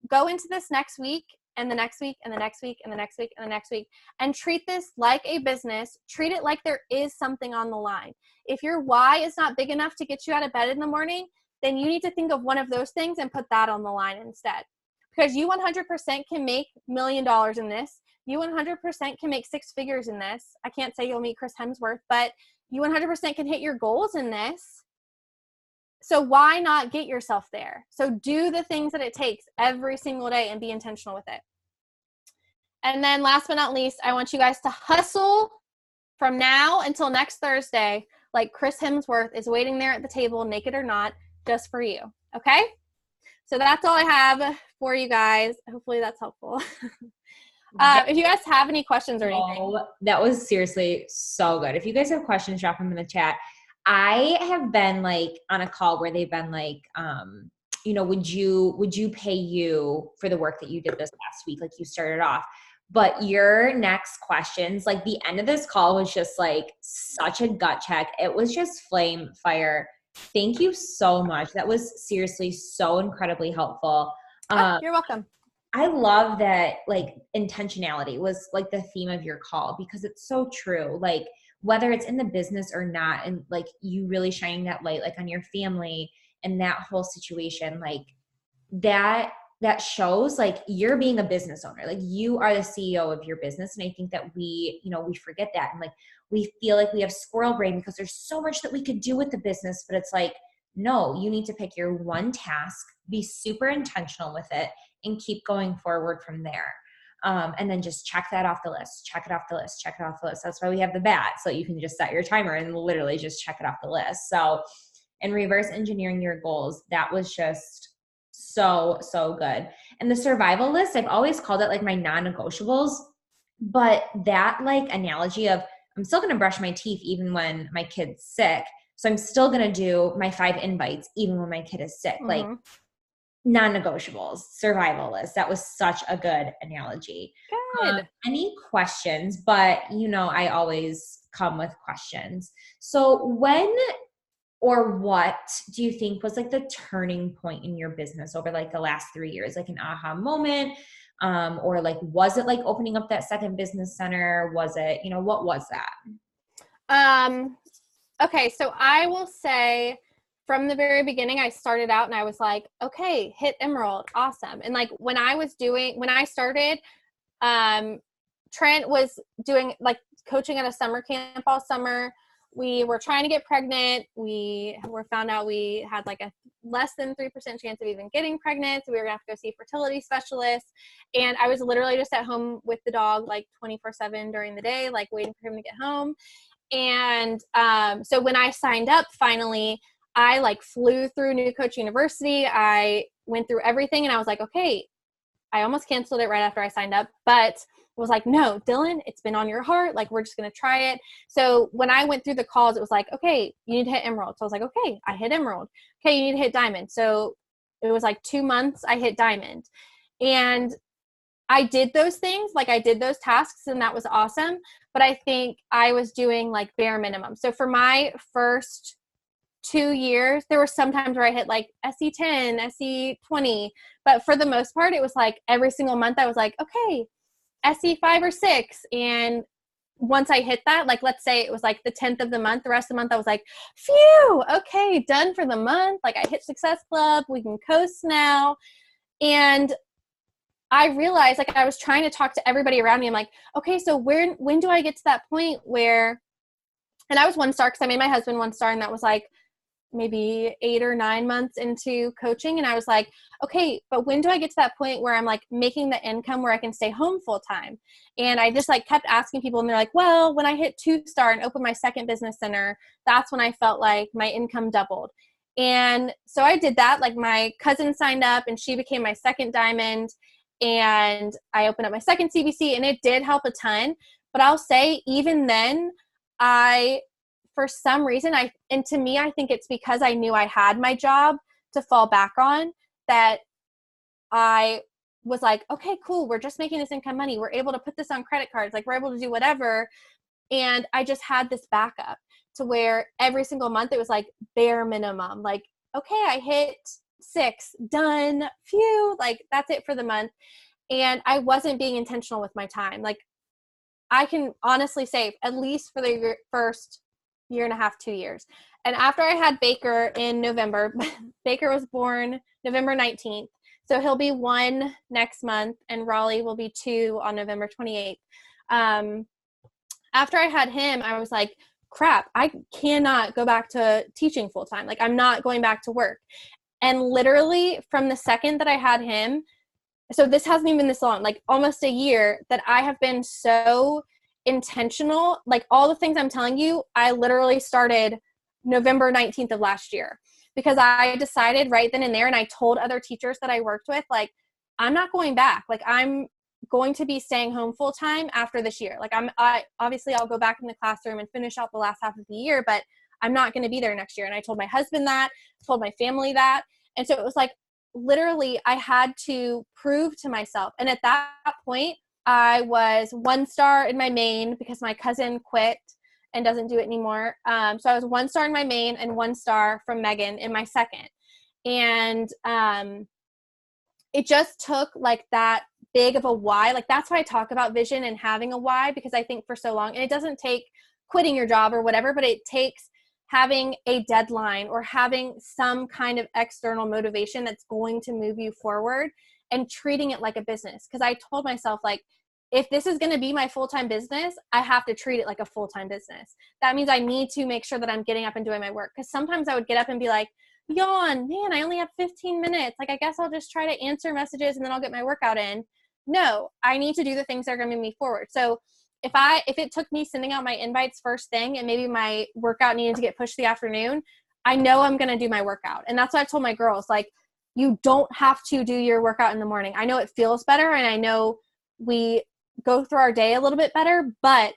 Speaker 2: go into this next week and the next week and the next week and the next week and the next week and treat this like a business. Treat it like there is something on the line. If your why is not big enough to get you out of bed in the morning, then you need to think of one of those things and put that on the line instead. Because you 100% can make $1 million in this. You 100% can make 6 figures in this. I can't say you'll meet Chris Hemsworth, but you 100% can hit your goals in this. So why not get yourself there? So do the things that it takes every single day and be intentional with it. And then last but not least, I want you guys to hustle from now until next Thursday, like Chris Hemsworth is waiting there at the table, naked or not, just for you. Okay? So that's all I have for you guys. Hopefully that's helpful. If you guys have any questions or anything.
Speaker 1: That was seriously so good. If you guys have questions, drop them in the chat. I have been like on a call where they've been like, would you pay you for the work that you did this last week? Like you started off. But your next questions, like the end of this call was just like such a gut check. It was just flame fire. Thank you so much. That was seriously so incredibly helpful.
Speaker 2: You're welcome.
Speaker 1: I love that like intentionality was like the theme of your call because it's so true. Like whether it's in the business or not, and like you really shining that light like on your family and that whole situation, like that shows like you're being a business owner. Like you are the CEO of your business. And I think that we forget that. And like, we feel like we have squirrel brain because there's so much that we could do with the business, but it's like, no, you need to pick your one task, be super intentional with it and keep going forward from there. And then just check that off the list, check it off the list, check it off the list. That's why we have the bat. So you can just set your timer and literally just check it off the list. So in reverse engineering your goals, that was just so good. And the survival list, I've always called it like my non-negotiables, but that like analogy of I'm still going to brush my teeth even when my kid's sick. So I'm still going to do my 5 invites even when my kid is sick.
Speaker 2: Mm-hmm.
Speaker 1: Like non-negotiables, survival list. That was such a good analogy.
Speaker 2: Good.
Speaker 1: Any questions? But I always come with questions. So when or what do you think was like the turning point in your business over like the last 3 years, like an aha moment? Or like, was it like opening up that second business center? Was it, what was that?
Speaker 2: Okay. So I will say from the very beginning, I started out and I was like, okay, hit Emerald. Awesome. And like when I started, Trent was doing like coaching at a summer camp all summer. We were trying to get pregnant. We found out we had like a less than 3% chance of even getting pregnant. So we were gonna have to go see fertility specialists. And I was literally just at home with the dog like 24/7 during the day, like waiting for him to get home. And so when I signed up finally, I like flew through New Coach University. I went through everything and I was like, okay, I almost canceled it right after I signed up, but was like, no, Dylan, it's been on your heart. Like, we're just going to try it. So when I went through the calls, it was like, okay, you need to hit Emerald. So I was like, okay, I hit Emerald. Okay, you need to hit Diamond. So it was like 2 months, I hit Diamond. And I did those things, like I did those tasks and that was awesome. But I think I was doing like bare minimum. So for my first 2 years, there were some times where I hit like SE10, SE20. But for the most part, it was like every single month I was like, okay, SE5 or 6. And once I hit that, like, let's say it was like the 10th of the month, the rest of the month, I was like, phew, okay, done for the month. Like I hit Success Club, we can coast now. And I realized like I was trying to talk to everybody around me. I'm like, okay, so when do I get to that point where, and I was 1 star because I made my husband 1 star and that was like maybe 8 or 9 months into coaching. And I was like, okay, but when do I get to that point where I'm like making the income where I can stay home full time? And I just like kept asking people and they're like, well, when I hit 2 star and opened my second business center, that's when I felt like my income doubled. And so I did that. Like my cousin signed up and she became my second Diamond and I opened up my second CBC and it did help a ton. But I'll say even then for some reason, and to me, I think it's because I knew I had my job to fall back on that I was like, okay, cool. We're just making this income money. We're able to put this on credit cards. Like we're able to do whatever. And I just had this backup to where every single month it was like bare minimum. Like, okay, I hit 6, done, phew, like that's it for the month. And I wasn't being intentional with my time. Like I can honestly say at least for the first year and a half, 2 years. And after I had Baker in November, Baker was born November 19th. So he'll be 1 next month and Raleigh will be 2 on November 28th. After I had him, I was like, crap, I cannot go back to teaching full time. Like, I'm not going back to work. And literally from the second that I had him, so this hasn't even been this long, like almost a year, that I have been so intentional. Like, all the things I'm telling you, I literally started November 19th of last year, because I decided right then and there, and I told other teachers that I worked with, like, I'm not going back. Like, I'm going to be staying home full time after this year. Like, I obviously I'll go back in the classroom and finish out the last half of the year, but I'm not going to be there next year. And I told my husband that, told my family that. And so it was like, literally, I had to prove to myself. And at that point, I was 1 star in my main because my cousin quit and doesn't do it anymore. So I was 1 star in my main and 1 star from Megan in my second. And it just took like that big of a why. Like, that's why I talk about vision and having a why, because I think for so long, and it doesn't take quitting your job or whatever, but it takes having a deadline or having some kind of external motivation that's going to move you forward, and treating it like a business. Because I told myself, like, if this is going to be my full-time business, I have to treat it like a full-time business. That means I need to make sure that I'm getting up and doing my work. Because sometimes I would get up and be like, yawn, man, I only have 15 minutes. Like, I guess I'll just try to answer messages and then I'll get my workout in. No, I need to do the things that are going to move me forward. So if it took me sending out my invites first thing and maybe my workout needed to get pushed the afternoon, I know I'm going to do my workout. And that's what I've told my girls, like, you don't have to do your workout in the morning. I know it feels better, and I know we go through our day a little bit better, but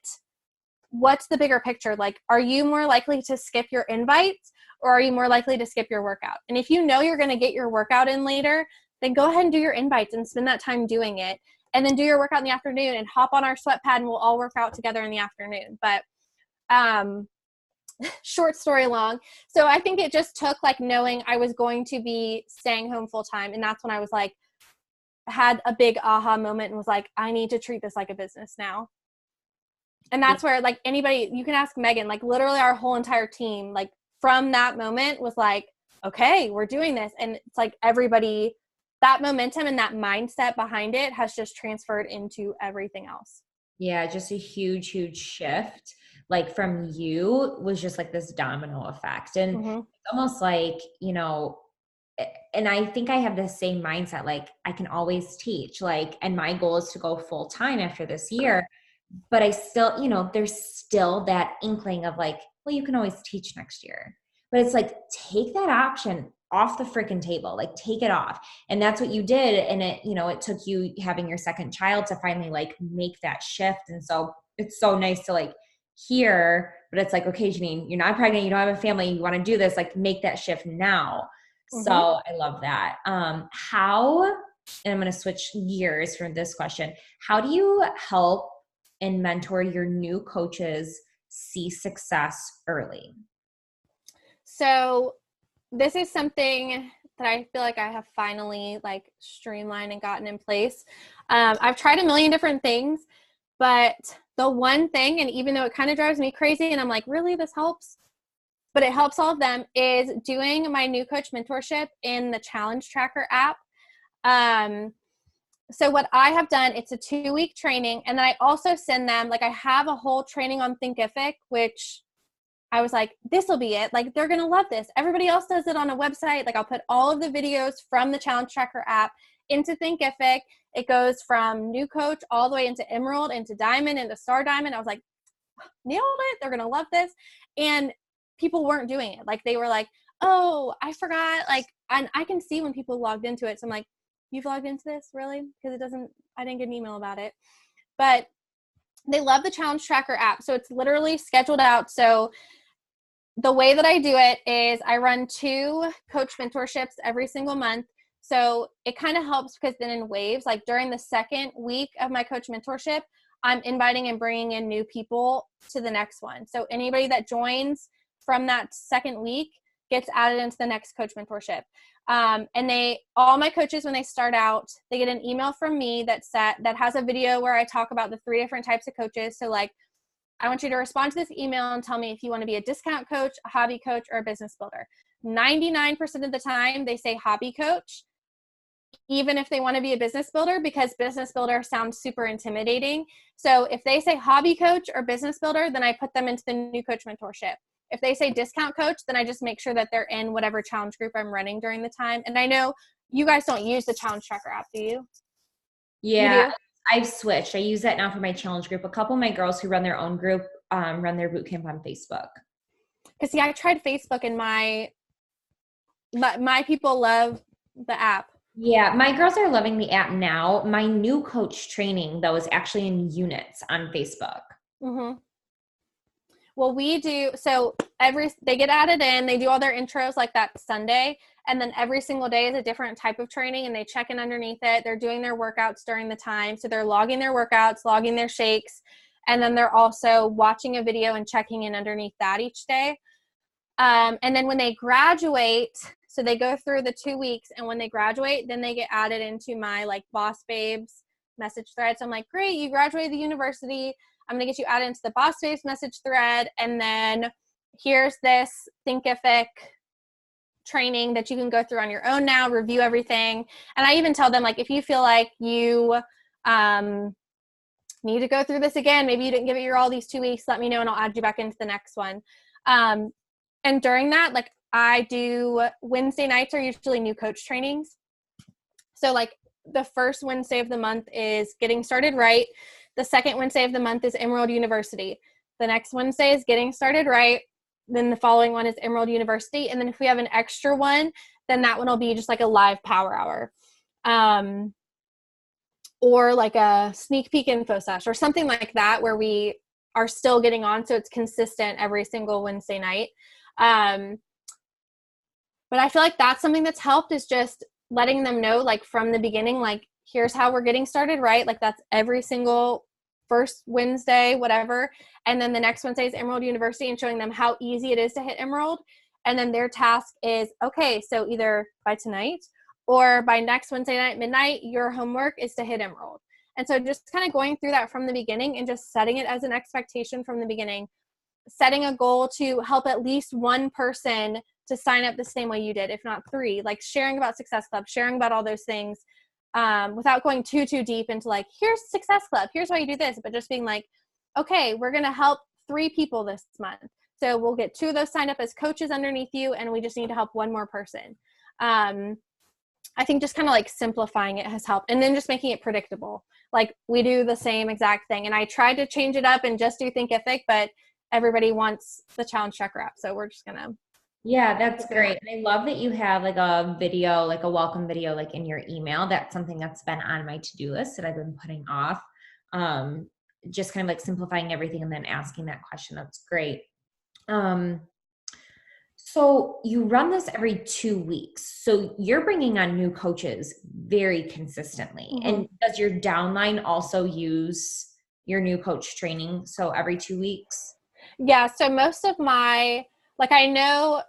Speaker 2: what's the bigger picture? Like, are you more likely to skip your invites, or are you more likely to skip your workout? And if you know you're going to get your workout in later, then go ahead and do your invites and spend that time doing it. And then do your workout in the afternoon and hop on our sweat pad and we'll all work out together in the afternoon. But short story long. So I think it just took like knowing I was going to be staying home full time. And that's when I was like, had a big aha moment and was like, I need to treat this like a business now. And that's where, like, anybody, you can ask Megan, like, literally our whole entire team, like, from that moment was like, okay, we're doing this. And it's like everybody, that momentum and that mindset behind it has just transferred into everything else.
Speaker 1: Yeah, just a huge, huge shift. Like, from you was just like this domino effect. And it's almost like, and I think I have the same mindset. Like, I can always teach, like, and my goal is to go full time after this year. But I still, there's still that inkling of like, well, you can always teach next year. But it's like, take that option off the freaking table, like, take it off. And that's what you did. And it took you having your second child to finally like make that shift. And so it's so nice to like hear, but it's like, okay, Janine, you're not pregnant, you don't have a family, you want to do this, like, make that shift now. So I love that. How, and I'm going to switch gears from this question. How do you help and mentor your new coaches see success early?
Speaker 2: So this is something that I feel like I have finally like streamlined and gotten in place. I've tried a million different things, but the one thing, and even though it kind of drives me crazy and I'm like, really, this helps? But it helps all of them, is doing my new coach mentorship in the Challenge Tracker app. So what I have done, it's a 2-week training. And then I also send them, like, I have a whole training on Thinkific, which I was like, this will be it. Like, they're going to love this. Everybody else does it on a website. Like, I'll put all of the videos from the Challenge Tracker app into Thinkific. It goes from new coach all the way into Emerald, into Diamond, into Star Diamond. I was like, nailed it. They're going to love this. And people weren't doing it. Like, they were like, oh, I forgot. Like, and I can see when people logged into it. So I'm like, you've logged into this? Really? Because I didn't get an email about it. But they love the Challenge Tracker app. So it's literally scheduled out. So the way that I do it is I run 2 coach mentorships every single month. So it kind of helps because then in waves, like during the second week of my coach mentorship, I'm inviting and bringing in new people to the next one. So anybody that joins from that second week gets added into the next coach mentorship. And all my coaches, when they start out, they get an email from me that has a video where I talk about the 3 different types of coaches. So like, I want you to respond to this email and tell me if you want to be a discount coach, a hobby coach, or a business builder. 99% of the time they say hobby coach. even if they want to be a business builder, because business builder sounds super intimidating. So if they say hobby coach or business builder, then I put them into the new coach mentorship. If they say discount coach, then I just make sure that they're in whatever challenge group I'm running during the time. And I know you guys don't use the challenge tracker app, do you?
Speaker 1: Yeah,
Speaker 2: You do?
Speaker 1: I've switched. I use that now for my challenge group. A couple of my girls who run their own group run their boot camp on Facebook.
Speaker 2: Because see, I tried Facebook and my people love the app.
Speaker 1: Yeah, my girls are loving the app now. My new coach training, though, is actually in units on Facebook.
Speaker 2: Mm-hmm. Well, we do. So they get added in, they do all their intros like that Sunday. And then every single day is a different type of training and they check in underneath it. They're doing their workouts during the time. So they're logging their workouts, logging their shakes. And then they're also watching a video and checking in underneath that each day. And then when they graduate, so they go through the 2 weeks, and when they graduate, then they get added into my like Boss Babes message thread. So I'm like, great, you graduated the university. I'm going to get you added into the Boss Babes message thread. And then here's this Thinkific training that you can go through on your own now, review everything. And I even tell them, like, if you feel like you need to go through this again, maybe you didn't give it your all these 2 weeks, let me know and I'll add you back into the next one. And during that, like, I do Wednesday nights are usually new coach trainings. So like the first Wednesday of the month is Getting Started Right. The second Wednesday of the month is Emerald University. The next Wednesday is Getting Started Right. Then the following one is Emerald University. And then if we have an extra one, then that one will be just like a live power hour. Or like a sneak peek info sesh or something like that where we are still getting on. So it's consistent every single Wednesday night. But I feel like that's something that's helped, is just letting them know, like, from the beginning, like, here's how we're getting started, right? Like, that's every single first Wednesday, whatever. And then the next Wednesday is Emerald University, and showing them how easy it is to hit Emerald. And then their task is, okay, so either by tonight or by next Wednesday night, midnight, your homework is to hit Emerald. And so just kind of going through that from the beginning and just setting it as an expectation from the beginning, setting a goal to help at least one person to sign up the same way you did, if not 3, like sharing about Success Club, sharing about all those things, without going too deep into like, here's Success Club, here's why you do this, but just being like, okay, we're going to help 3 people this month. So we'll get 2 of those signed up as coaches underneath you, and we just need to help one more person. I think just kind of like simplifying it has helped, and then just making it predictable. Like, we do the same exact thing, and I tried to change it up and just do Thinkific, but everybody wants the challenge tracker app, so we're just gonna.
Speaker 1: Yeah, that's great. And I love that you have like a video, like a welcome video, like in your email. That's something that's been on my to-do list that I've been putting off. Just kind of like simplifying everything and then asking that question. That's great. So you run this every 2 weeks. So you're bringing on new coaches very consistently.
Speaker 2: Mm-hmm.
Speaker 1: And does your downline also use your new coach training? So every 2 weeks?
Speaker 2: Yeah. So most of my, like, I know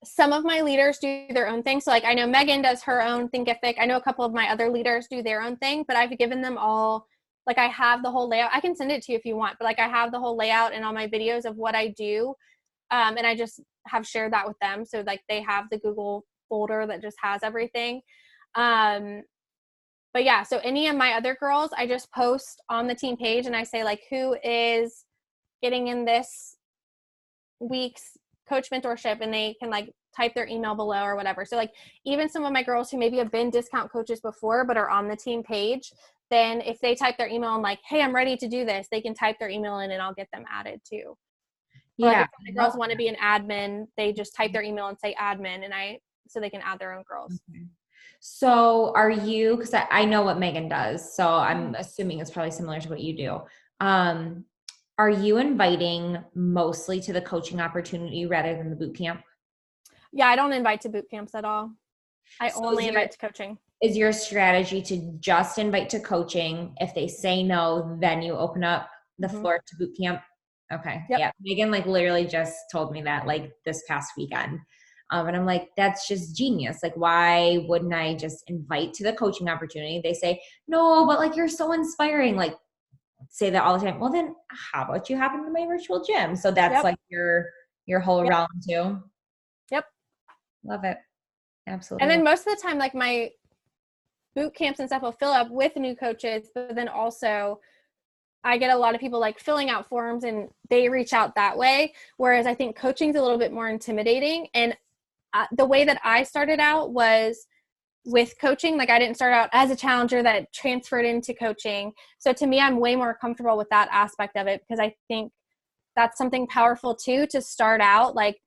Speaker 2: some of my leaders do their own thing. So like, I know Megan does her own Thinkific. I know a couple of my other leaders do their own thing, but I've given them all, like, I have the whole layout. I can send it to you if you want, but like, I have the whole layout and all my videos of what I do. And I just have shared that with them. So like, they have the Google folder that just has everything. But yeah, so any of my other girls, I just post on the team page and I say like, who is getting in this week's coach mentorship, and they can like type their email below or whatever. So like, even some of my girls who maybe have been discount coaches before but are on the team page, then if they type their email and like, hey, I'm ready to do this, they can type their email in and I'll get them added too.
Speaker 1: Yeah.
Speaker 2: Or like, if the girls want to be an admin, they just type their email and say admin, and so they can add their own girls.
Speaker 1: Okay. So are you, because I know what Megan does, so I'm assuming it's probably similar to what you do. Are you inviting mostly to the coaching opportunity rather than the boot camp?
Speaker 2: Yeah, I don't invite to boot camps at all. I only invite to coaching.
Speaker 1: Is your strategy to just invite to coaching? If they say no, then you open up the floor to boot camp? Okay.
Speaker 2: Yep.
Speaker 1: Yeah. Megan like literally just told me that like this past weekend. And I'm like, that's just genius. Like, why wouldn't I just invite to the coaching opportunity? They say, no, but like, you're so inspiring. Like, say that all the time. Well, then how about you hop into my virtual gym? So that's like your whole realm too.
Speaker 2: Yep.
Speaker 1: Love it. Absolutely.
Speaker 2: And then most of the time, like, my boot camps and stuff will fill up with new coaches, but then also I get a lot of people like filling out forms and they reach out that way. Whereas I think coaching is a little bit more intimidating. And the way that I started out was with coaching. Like I didn't start out as a challenger that transferred into coaching. So to me, I'm way more comfortable with that aspect of it, because I think that's something powerful too, to start out. Like,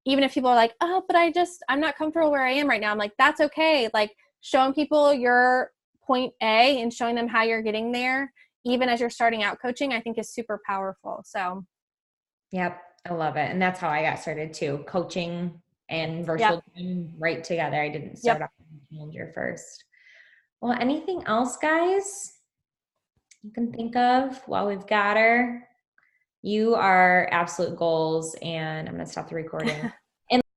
Speaker 2: even if people are like, oh, but I'm not comfortable where I am right now. I'm like, that's okay. Like showing people your point A and showing them how you're getting there, even as you're starting out coaching, I think is super powerful. So.
Speaker 1: Yep. I love it. And that's how I got started too. Coaching and virtual
Speaker 2: Yep.
Speaker 1: gym right together. I didn't start
Speaker 2: Yep.
Speaker 1: off as a challenger first. Well, anything else, guys, you can think of while we've got her? You are absolute goals, and I'm going to stop the recording.